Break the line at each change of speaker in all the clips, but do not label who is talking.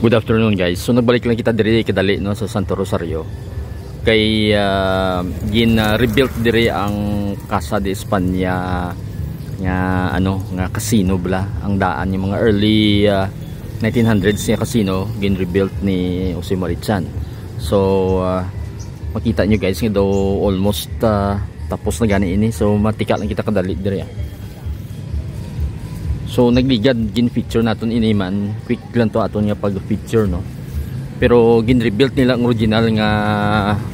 Good afternoon guys. So nagbalik lang kita diri kadali no sa Santo Rosario. Kay rebuilt diri ang Casa de España nga nga casino bla. Ang daan yung mga early 1900s nga casino gin rebuilt ni Jose Marichan. So makita nyo guys nga daw almost tapos na gani ini. So matika lang kita kadali diri. So nagligad gin feature naton ini man, quick lang to aton nga pag feature no. Pero gin rebuilt nila ang original nga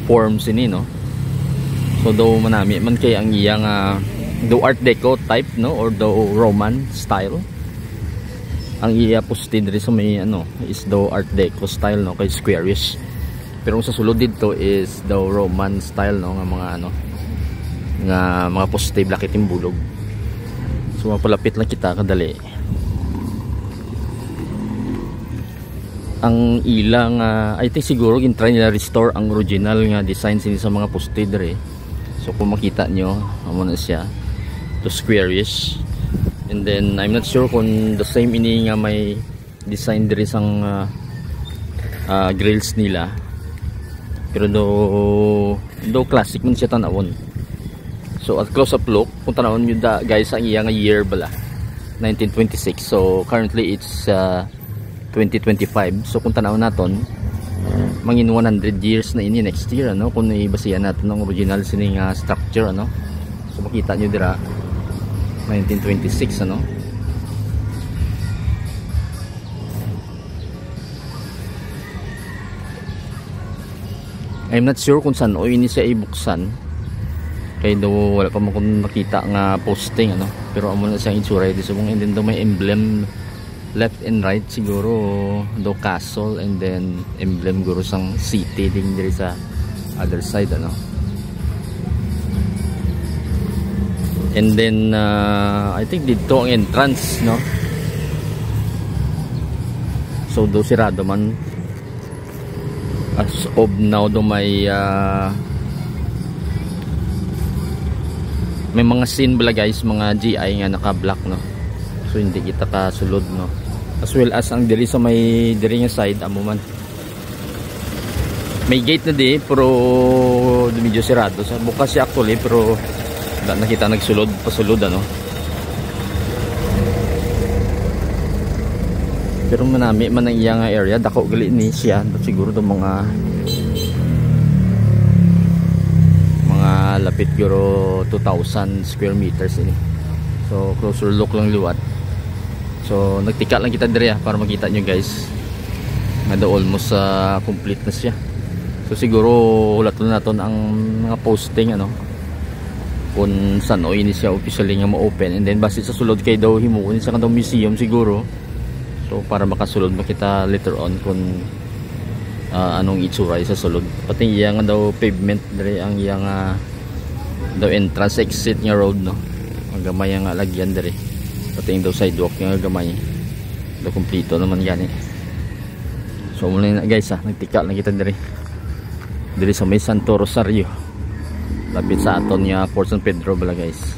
forms ini no. So daw manami man kay ang iyang do art deco type no or do Roman style. Ang iya poste diri sa may is do art deco style no kay squarish. Pero sa sulod dito is do Roman style no nga mga nga mga poste black itim bulog. So mapalapit lang kita kadali. Ang ilang I think siguro gin-try nila restore ang original nga design sa mga poste dere. So kung makita nyo amo na siya to squarish. And then I'm not sure kung the same ini nga may design dere sang grills nila. Pero do classic man siya tanawon. So at close up look, kung tanawon nyo guys ang iyang year bala 1926. So currently it's 2025. So kung tanawon naton mangin 100 years na ini next year kung ibasihan natin ng original sining structure So makita nyo dira 1926 I'm not sure kung saan o ini siya ibuksan. Kaya daw wala pa mo kung nakita nga posting pero amo na siyang itsura dito and then daw may emblem left and right siguro daw castle and then emblem guro sang city din diri sa other side and then I think dito ang entrance so daw sirado man as of now daw may mga scene bala guys, mga GI nga naka-block so hindi kita kasulod as well as ang diri sa may diri nga side amo man may gate na di pero medyo sirado sa bukas siya actually pero wala nakita nagsulod pasulod pero manami man ang iyang area dako gali ni siya siguro do mga lapit guro 2,000 square meters ini. So closer look lang liwat. So nagtika lang kita diri para makita nyo guys nga do almost complete na siya. So siguro ulat na naton ang mga posting kung saan ini siya officially nga ma-open and then base sa sulod kay daw himuon sa kanang museum siguro. So para makasulod makita later on kung anong itsura sa sulod. Pati iyang daw pavement diri ang iyang daw entrance exit nga road ang gamay nga lagyan diri pati daw sidewalk nga gamay daw kompleto naman gani. So muna na guys nagtika lang kita diri sa may Santo Rosario lapit sa aton nga Port San Pedro bala guys.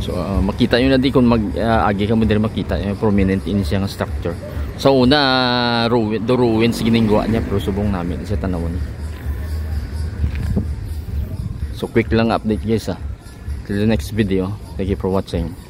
So makita nyo na di kung agi ka mo diri makita prominent in siya nga structure. So una ruins giningwa niya pero subong namin sa tanawon. So quick lang update guys till the next video. Thank you for watching.